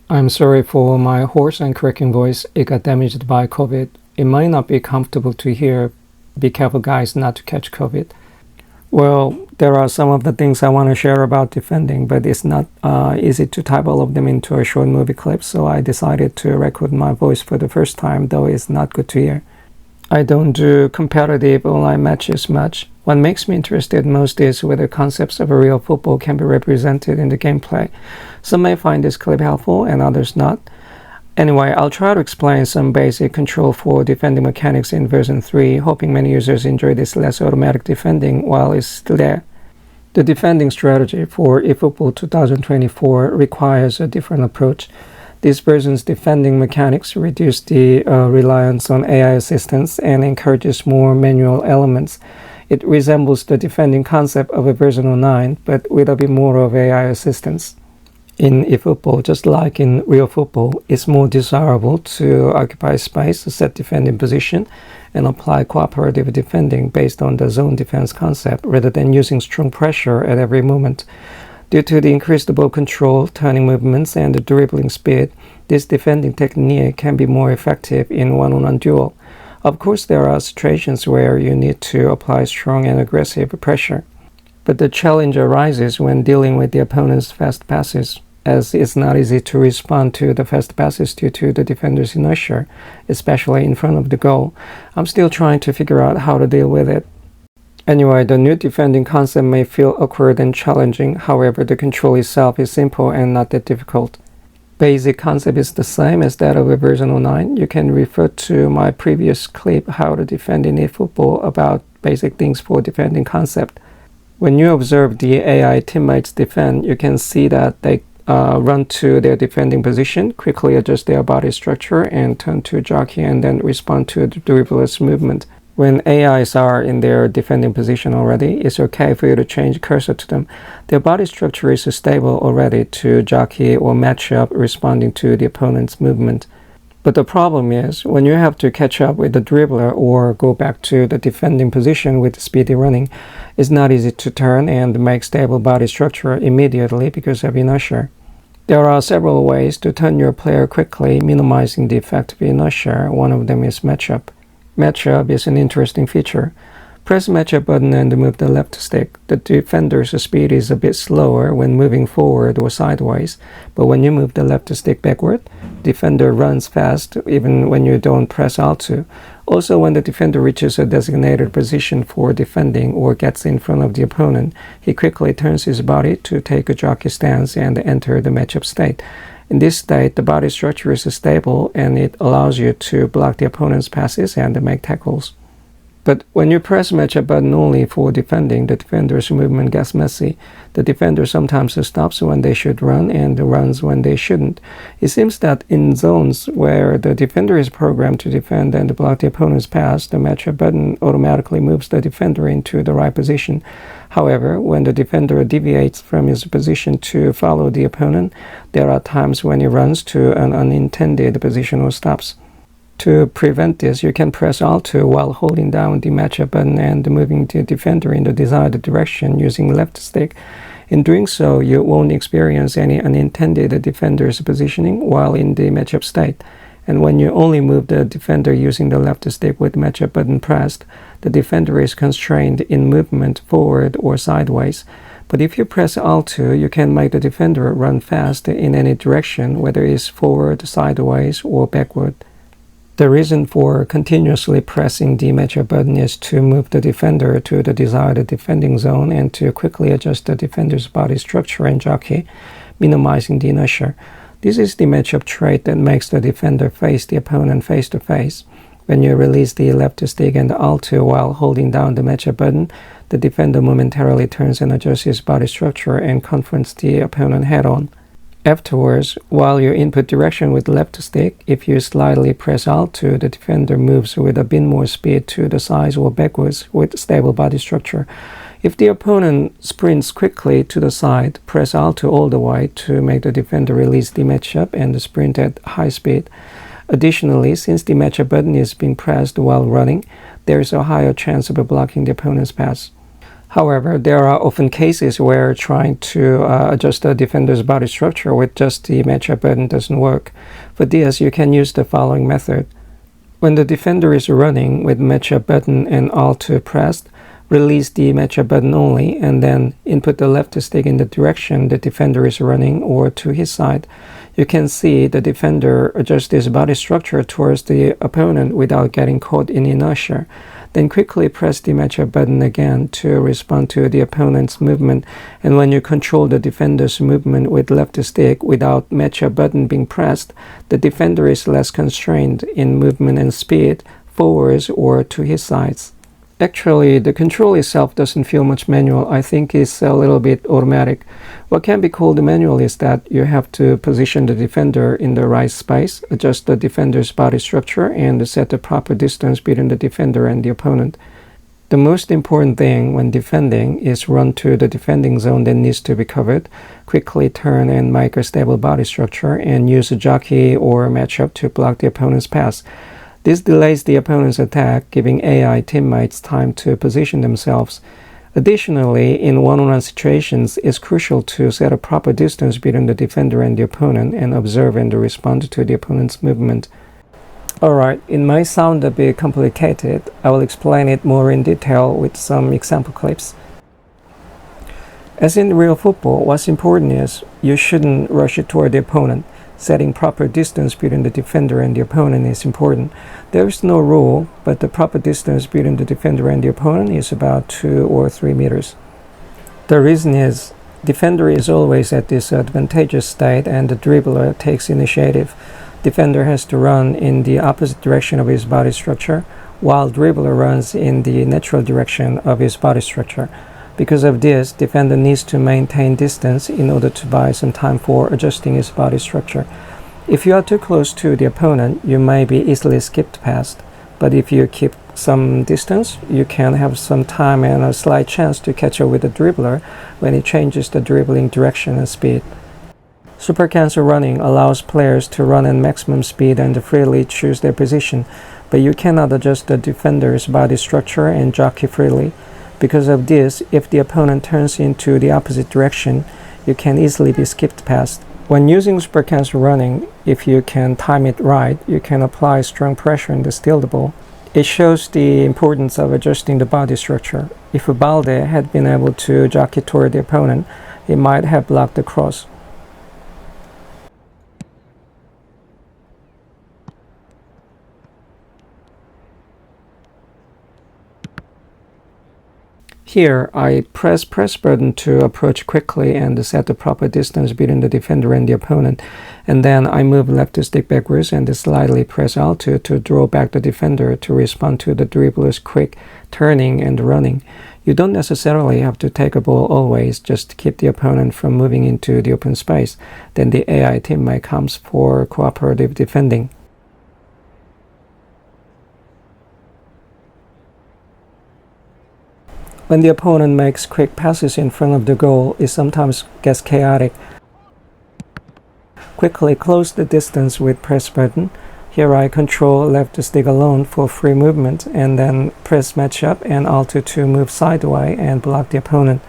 I'm sorry for my hoarse and cracking voice. It got damaged by COVID. It might not be comfortable to hear. Be careful, guys, not to catch COVID. Well, there are some of the things I want to share about defending, but it's not easy to type all of them into a short movie clip, so I decided to record my voice for the first time, though it's not good to hear. I don't do competitive online matches much. What makes me interested most is whether concepts of real football can be represented in the gameplay. Some may find this clip helpful and others not. Anyway, I'll try to explain some basic control for defending mechanics in version 3, hoping many users enjoy this less automatic defending while it's still there. The defending strategy for eFootball 2024 requires a different approach. This version's defending mechanics reduce the reliance on AI assistance and encourages more manual elements. It resembles the defending concept of a version 09, but with a bit more of AI assistance. In eFootball, just like in real football, it's more desirable to occupy space, set defending position, and apply cooperative defending based on the zone defense concept rather than using strong pressure at every moment. Due to the increased ball control, turning movements, and the dribbling speed, this defending technique can be more effective in one-on-one duel. Of course, there are situations where you need to apply strong and aggressive pressure. But the challenge arises when dealing with the opponent's fast passes, as it's not easy to respond to the fast passes due to the defender's inertia, especially in front of the goal. I'm still trying to figure out how to deal with it. Anyway, the new defending concept may feel awkward and challenging, however the control itself is simple and not that difficult. Basic concept is the same as that of version 09. You can refer to my previous clip, How to Defend in eFootball, about basic things for defending concept. When you observe the AI teammates defend, you can see that they run to their defending position, quickly adjust their body structure, and turn to jockey and then respond to the dribbler's movement. When AIs are in their defending position already, it's okay for you to change cursor to them. Their body structure is stable already to jockey or match up responding to the opponent's movement. But the problem is, when you have to catch up with the dribbler or go back to the defending position with speedy running, it's not easy to turn and make stable body structure immediately because of inertia. There are several ways to turn your player quickly, minimizing the effect of inertia. One of them is matchup. Matchup is an interesting feature. Press matchup button and move the left stick. The defender's speed is a bit slower when moving forward or sideways, but when you move the left stick backward, defender runs fast even when you don't press Alt2. Also, when the defender reaches a designated position for defending or gets in front of the opponent, he quickly turns his body to take a jockey stance and enter the matchup state. In this state, the body structure is stable and it allows you to block the opponent's passes and make tackles. But when you press matchup button only for defending, the defender's movement gets messy. The defender sometimes stops when they should run and runs when they shouldn't. It seems that in zones where the defender is programmed to defend and block the opponent's pass, the matchup button automatically moves the defender into the right position. However, when the defender deviates from his position to follow the opponent, there are times when he runs to an unintended position or stops. To prevent this, you can press Alt2 while holding down the matchup button and moving the defender in the desired direction using left stick. In doing so, you won't experience any unintended defender's positioning while in the matchup state. And when you only move the defender using the left stick with matchup button pressed, the defender is constrained in movement forward or sideways. But if you press Alt2, you can make the defender run fast in any direction, whether it's forward, sideways, or backward. The reason for continuously pressing the matchup button is to move the defender to the desired defending zone and to quickly adjust the defender's body structure and jockey, minimizing the inertia. This is the matchup trait that makes the defender face the opponent face to face. When you release the left stick and Alt2 while holding down the matchup button, the defender momentarily turns and adjusts his body structure and confronts the opponent head-on. Afterwards, while you input direction with left stick, if you slightly press Alt2, the defender moves with a bit more speed to the sides or backwards with stable body structure. If the opponent sprints quickly to the side, press Alt2 all the way to make the defender release the matchup and sprint at high speed. Additionally, since the matchup button is being pressed while running, there is a higher chance of blocking the opponent's pass. However, there are often cases where trying to adjust the defender's body structure with just the matchup button doesn't work. For this, you can use the following method. When the defender is running with matchup button and Alt2 pressed, release the matchup button only and then input the left stick in the direction the defender is running or to his side. You can see the defender adjust his body structure towards the opponent without getting caught in inertia. Then quickly press the matchup button again to respond to the opponent's movement, and when you control the defender's movement with left stick without matchup button being pressed, the defender is less constrained in movement and speed, forwards or to his sides. Actually, the control itself doesn't feel much manual. I think it's a little bit automatic. What can be called manual is that you have to position the defender in the right space, adjust the defender's body structure, and set the proper distance between the defender and the opponent. The most important thing when defending is run to the defending zone that needs to be covered, quickly turn and make a stable body structure, and use a jockey or matchup to block the opponent's pass. This delays the opponent's attack, giving AI teammates time to position themselves. Additionally, in one-on-one situations, it's crucial to set a proper distance between the defender and the opponent and observe and respond to the opponent's movement. Alright, it might sound a bit complicated. I will explain it more in detail with some example clips. As in real football, what's important is you shouldn't rush it toward the opponent. Setting proper distance between the defender and the opponent is important. There is no rule, but the proper distance between the defender and the opponent is about 2 or 3 meters. The reason is, defender is always at this advantageous state and the dribbler takes initiative. Defender has to run in the opposite direction of his body structure, while dribbler runs in the natural direction of his body structure. Because of this, defender needs to maintain distance in order to buy some time for adjusting his body structure. If you are too close to the opponent, you may be easily skipped past. But if you keep some distance, you can have some time and a slight chance to catch up with the dribbler when he changes the dribbling direction and speed. Super cancel running allows players to run at maximum speed and freely choose their position, but you cannot adjust the defender's body structure and jockey freely. Because of this, if the opponent turns into the opposite direction, you can easily be skipped past. When using super cancel running, if you can time it right, you can apply strong pressure and steal the ball. It shows the importance of adjusting the body structure. If Balde had been able to jockey toward the opponent, he might have blocked the cross. Here, I press button to approach quickly and set the proper distance between the defender and the opponent, and then I move left stick backwards and slightly press Alt2 to draw back the defender to respond to the dribbler's quick turning and running. You don't necessarily have to take a ball always, just keep the opponent from moving into the open space. Then the AI teammate comes for cooperative defending. When the opponent makes quick passes in front of the goal, it sometimes gets chaotic. Quickly close the distance with press button. Here I control left stick alone for free movement and then press matchup and Alt2 to move sideways and block the opponent.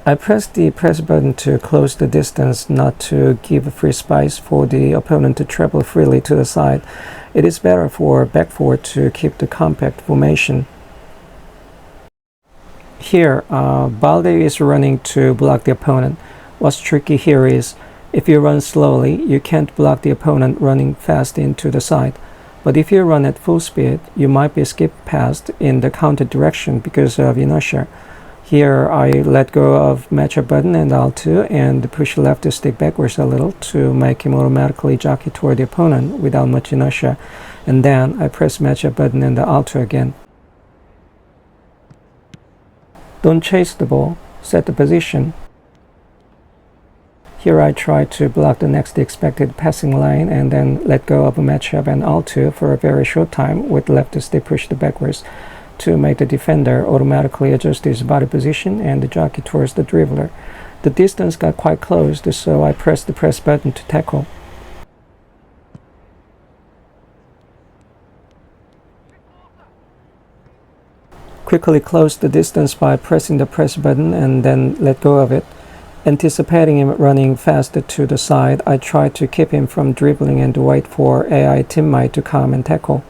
I press the press button to close the distance, not to give free space for the opponent to travel freely to the side. It is better for back four to keep the compact formation. Here, Balde is running to block the opponent. What's tricky here is, if you run slowly, you can't block the opponent running fast into the side. But if you run at full speed, you might be skipped past in the counter direction because of inertia. Here I let go of matchup button and Alt2 and push left stick backwards a little to make him automatically jockey toward the opponent without much inertia, and then I press matchup button and Alt2 again. Don't chase the ball, set the position. Here I try to block the next expected passing lane and then let go of a matchup and Alt2 for a very short time with left stick pushed backwards. to make the defender automatically adjust his body position and jockey towards the dribbler. The distance got quite close, so I pressed the press button to tackle. Quickly closed the distance by pressing the press button and then let go of it. Anticipating him running faster to the side, I tried to keep him from dribbling and wait for AI teammate to come and tackle.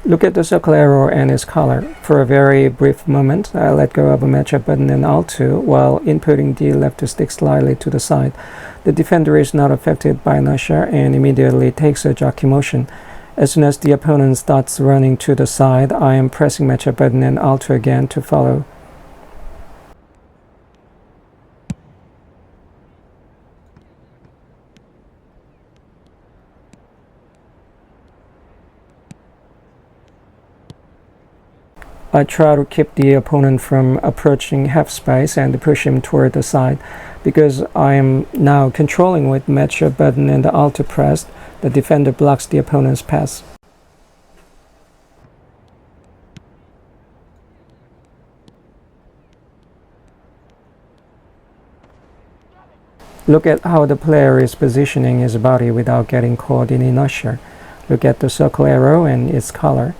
Look at the circle arrow and its color. For a very brief moment, I let go of a matchup button and Alt2 while inputting the left stick slightly to the side. The defender is not affected by inertia and immediately takes a jockey motion. As soon as the opponent starts running to the side, I am pressing matchup button and Alt2 again to follow. I try to keep the opponent from approaching half space and push him toward the side. Because I am now controlling with matchup button and Alt pressed, the defender blocks the opponent's pass. Look at how the player is positioning his body without getting caught in inertia. Look at the circle arrow and its color.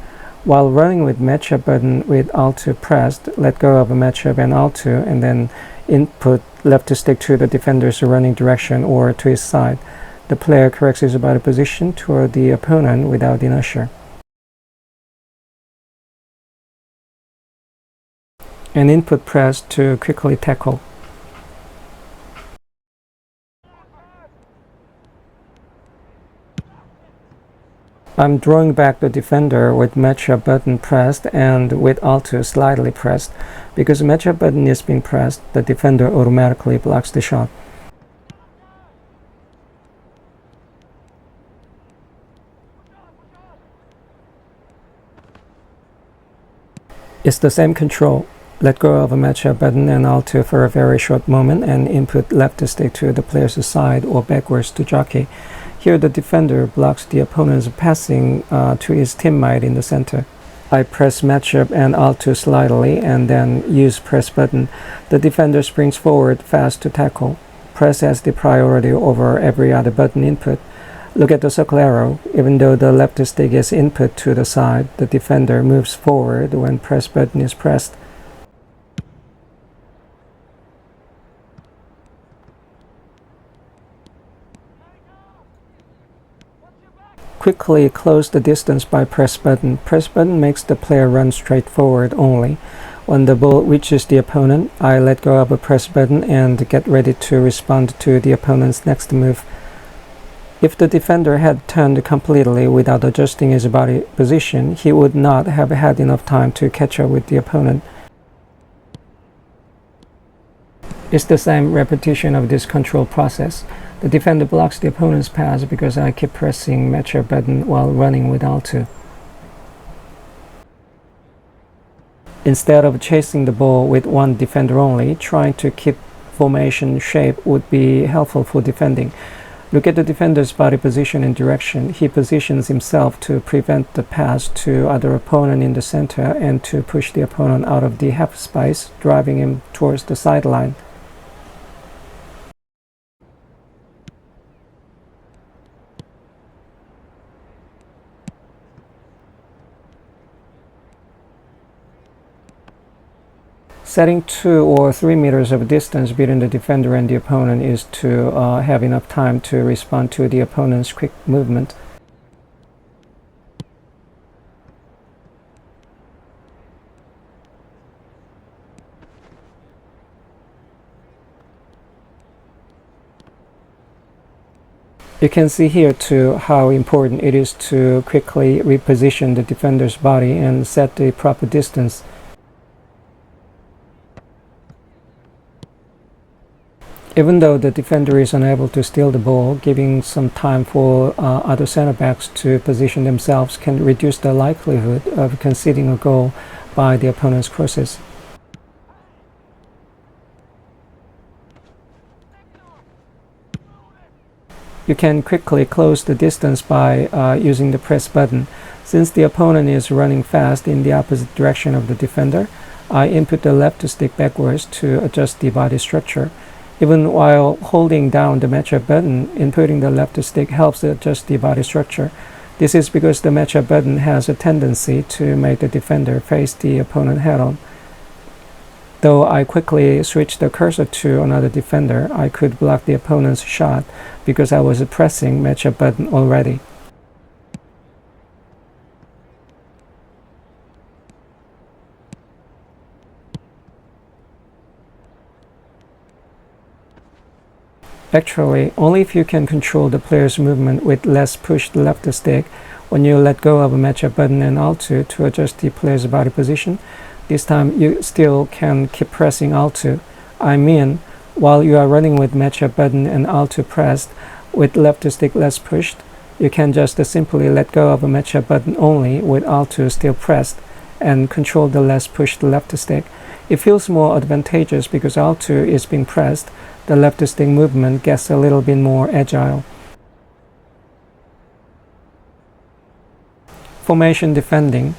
While running with matchup button with Alt2 pressed, let go of a matchup and Alt2 and then input left stick to the defender's running direction or to his side. The player corrects his body position toward the opponent without inertia. And input press to quickly tackle. I'm drawing back the defender with matchup button pressed and with Alt2 slightly pressed. Because matchup button is being pressed, the defender automatically blocks the shot. It's the same control. Let go of a matchup button and Alt2 for a very short moment and input left stick to the player's side or backwards to jockey. Here the defender blocks the opponent's passing to his teammate in the center. I press matchup and Alt2 slightly and then use press button. The defender springs forward fast to tackle. Press has the priority over every other button input. Look at the circle arrow. Even though the left stick is input to the side, the defender moves forward when press button is pressed. Quickly close the distance by press button. Press button makes the player run straight forward only. When the ball reaches the opponent, I let go of a press button and get ready to respond to the opponent's next move. If the defender had turned completely without adjusting his body position, he would not have had enough time to catch up with the opponent. It's the same repetition of this control process. The defender blocks the opponent's pass because I keep pressing matchup button while running with Alt2. Instead of chasing the ball with one defender only, trying to keep formation shape would be helpful for defending. Look at the defender's body position and direction. He positions himself to prevent the pass to other opponent in the center and to push the opponent out of the half space, driving him towards the sideline. Setting 2 or 3 meters of distance between the defender and the opponent is to have enough time to respond to the opponent's quick movement. You can see here too how important it is to quickly reposition the defender's body and set the proper distance. Even though the defender is unable to steal the ball, giving some time for other center backs to position themselves can reduce the likelihood of conceding a goal by the opponent's crosses. You can quickly close the distance by using the press button. Since the opponent is running fast in the opposite direction of the defender, I input the left stick backwards to adjust the body structure. Even while holding down the matchup button, inputting the left stick helps adjust the body structure. This is because the matchup button has a tendency to make the defender face the opponent head-on. Though I quickly switched the cursor to another defender, I could block the opponent's shot because I was pressing matchup button already. Actually, only if you can control the player's movement with less push the left stick when you let go of a matchup button and Alt2 to adjust the player's body position. This time you still can keep pressing Alt2. I mean, while you are running with matchup button and Alt2 pressed with left stick less pushed, you can just simply let go of a matchup button only with Alt2 still pressed and control the less pushed left stick. It feels more advantageous because Alt2 is being pressed. The left stick movement gets a little bit more agile. Formation defending.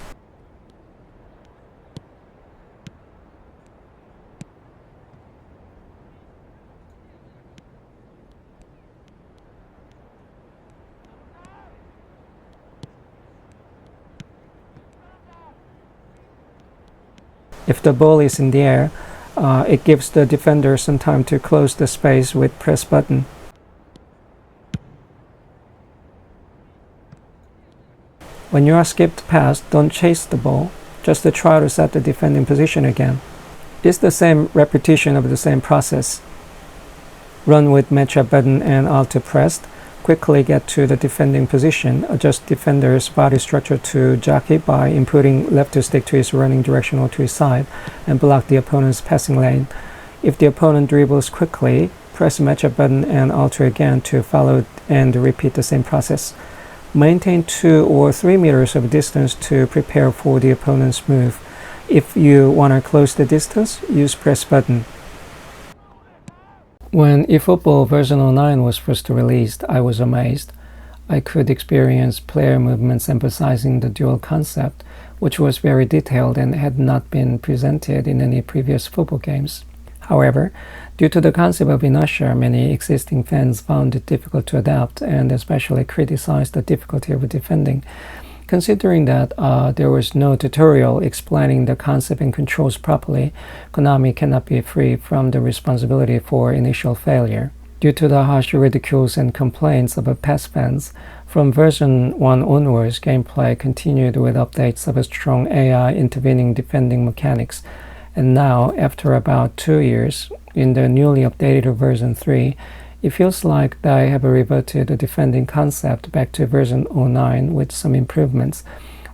If the ball is in the air, it gives the defender some time to close the space with press button. When you are skipped past, don't chase the ball, just to try to set the defending position again. It's the same repetition of the same process. Run with matchup button and Alt pressed, quickly get to the defending position, adjust defender's body structure to jockey by inputting left stick to his running direction or to his side, and block the opponent's passing lane. If the opponent dribbles quickly, press matchup button and Alt again to follow and repeat the same process. Maintain 2 or 3 meters of distance to prepare for the opponent's move. If you want to close the distance, use press button. When eFootball version 09 was first released, I was amazed. I could experience player movements emphasizing the dual concept, which was very detailed and had not been presented in any previous football games. However, due to the concept of inertia, many existing fans found it difficult to adapt and especially criticized the difficulty of defending. Considering that there was no tutorial explaining the concept and controls properly, Konami cannot be free from the responsibility for initial failure. Due to the harsh ridicules and complaints of past fans, from version 1 onwards, gameplay continued with updates of a strong AI intervening defending mechanics. And now, after about 2 years, in the newly updated version 3, it feels like they have reverted the defending concept back to version 09 with some improvements.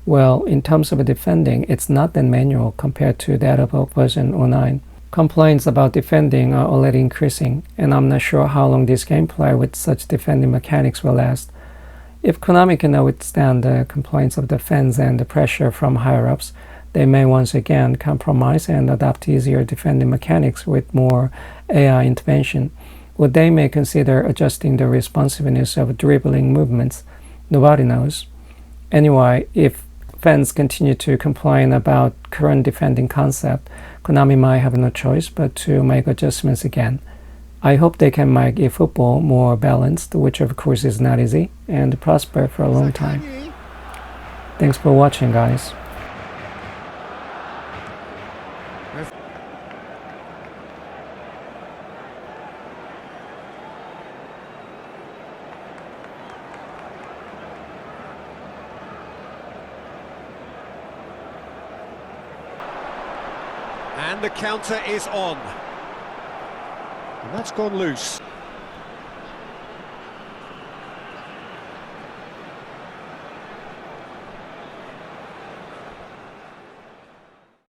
Well, in terms of defending, it's not that manual compared to that of version 09. Complaints about defending are already increasing, and I'm not sure how long this gameplay with such defending mechanics will last. If Konami cannot withstand the complaints of the fans and the pressure from higher-ups, they may once again compromise and adopt easier defending mechanics with more AI intervention. Or they may consider adjusting the responsiveness of dribbling movements. Nobody knows. Anyway, if fans continue to complain about current defending concept, Konami might have no choice but to make adjustments again. I hope they can make eFootball more balanced, which of course is not easy, and prosper for a long time. Thanks for watching, guys. And the counter is on. And that's gone loose.